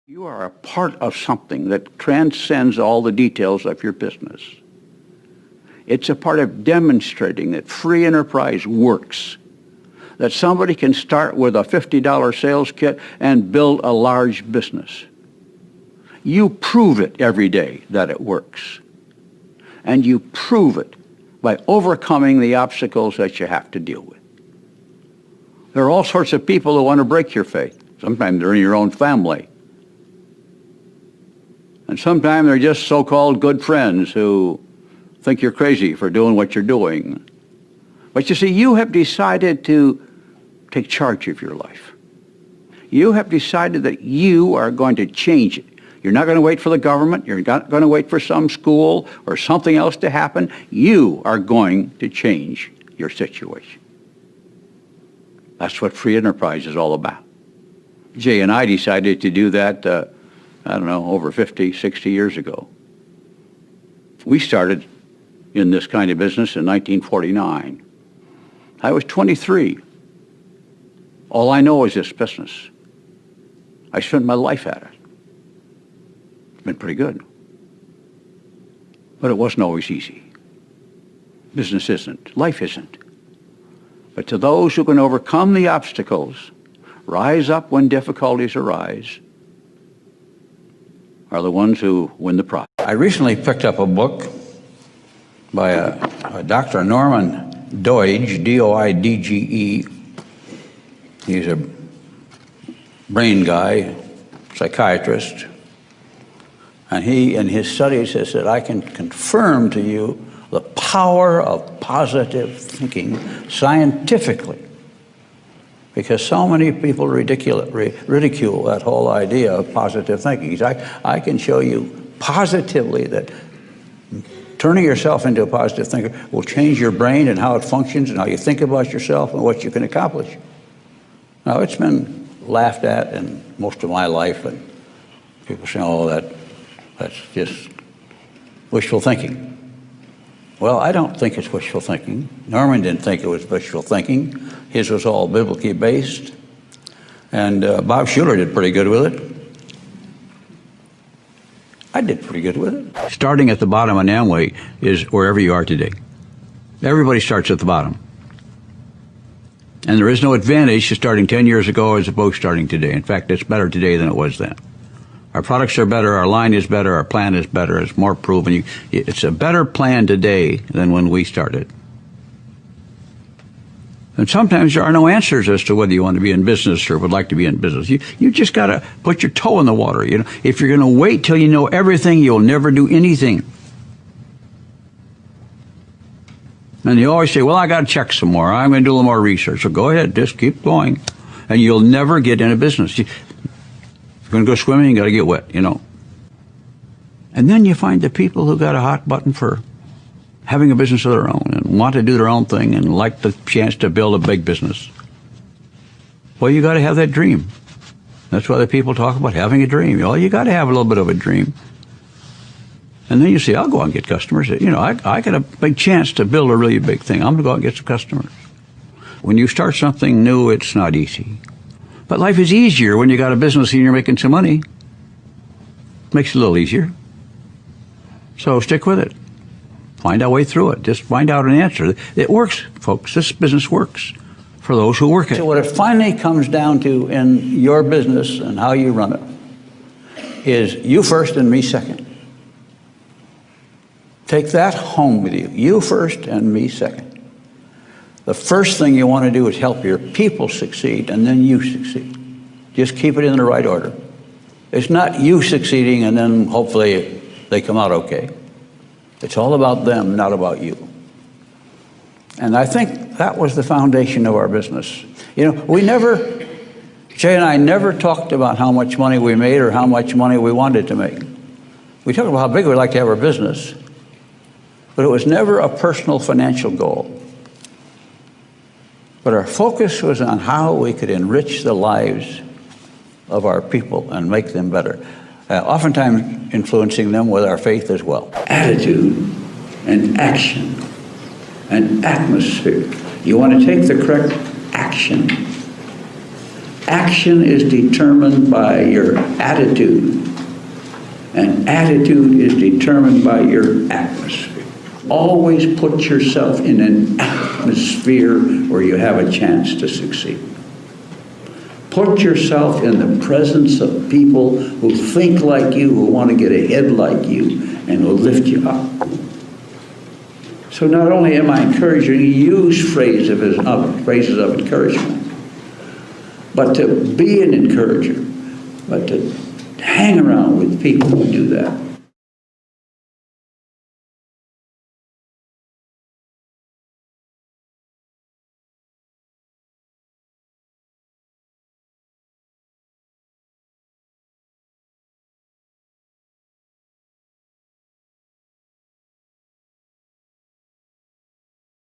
You are a part of something that transcends all the details of your business. It's a part of demonstrating that free enterprise works, that somebody can start with a $50 sales kit and build a large business. You prove it every day that it works. And you prove it by overcoming the obstacles that you have to deal with. There are all sorts of people who want to break your faith. Sometimes they're in your own family. And sometimes they're just so-called good friends who think you're crazy for doing what you're doing. But you see, you have decided to take charge of your life. You have decided that you are going to change it. You're not going to wait for the government. You're not going to wait for some school or something else to happen. You are going to change your situation. That's what free enterprise is all about. Jay and I decided to do that, I don't know, over 50, 60 years ago. We started in this kind of business in 1949. I was 23. All I know is this business. I spent my life at it. It's been pretty good. But it wasn't always easy. Business isn't. Life isn't. But to those who can overcome the obstacles, rise up when difficulties arise, are the ones who win the prize. I recently picked up a book by a Dr. Norman Doidge, D-O-I-D-G-E. He's a brain guy, psychiatrist. And he, in his studies, has said, I can confirm to you the power of positive thinking scientifically. Because so many people ridicule that whole idea of positive thinking. I can show you positively that turning yourself into a positive thinker will change your brain and how it functions and how you think about yourself and what you can accomplish. Now, it's been laughed at in most of my life, and people say, oh, that's just wishful thinking. Well, I don't think it's wishful thinking. Norman didn't think it was wishful thinking. His was all biblically based. And Bob Schuller did pretty good with it. I did pretty good with it. Starting at the bottom on Amway is wherever you are today. Everybody starts at the bottom. And there is no advantage to starting 10 years ago as opposed to starting today. In fact, it's better today than it was then. Our products are better, our line is better, our plan is better, it's more proven. It's a better plan today than when we started. And sometimes there are no answers as to whether you want to be in business or would like to be in business. You just got to put your toe in the water. You know, if you're going to wait till you know everything, you'll never do anything. And you always say, well, I got to check some more. I'm going to do a little more research. So go ahead, just keep going. And you'll never get into business. If you're going to go swimming, you got to get wet, you know. And then you find the people who got a hot button for having a business of their own and want to do their own thing and like the chance to build a big business. Well, you got to have that dream. That's why the people talk about having a dream. Well, you got to have a little bit of a dream. And then you say, I'll go out and get customers. You know, I got a big chance to build a really big thing. I'm going to go out and get some customers. When you start something new, it's not easy. But life is easier when you got a business and you're making some money. Makes it a little easier. So stick with it. Find a way through it. Just find out an answer. It works, folks. This business works for those who work it. So what it finally comes down to in your business and how you run it is you first and me second. Take that home with you. You first and me second. The first thing you want to do is help your people succeed, and then you succeed. Just keep it in the right order. It's not you succeeding and then hopefully they come out okay. It's all about them, not about you. And I think that was the foundation of our business. You know, Jay and I never talked about how much money we made or how much money we wanted to make. We talked about how big we'd like to have our business, but it was never a personal financial goal. But our focus was on how we could enrich the lives of our people and make them better. Oftentimes influencing them with our faith as well. Attitude and action and atmosphere. You want to take the correct action. Action is determined by your attitude. And attitude is determined by your atmosphere. Always put yourself in an atmosphere where you have a chance to succeed. Put yourself in the presence of people who think like you, who want to get ahead like you, and will lift you up. So not only am I encouraging you to use phrases of encouragement, but to be an encourager, but to hang around with people who do that.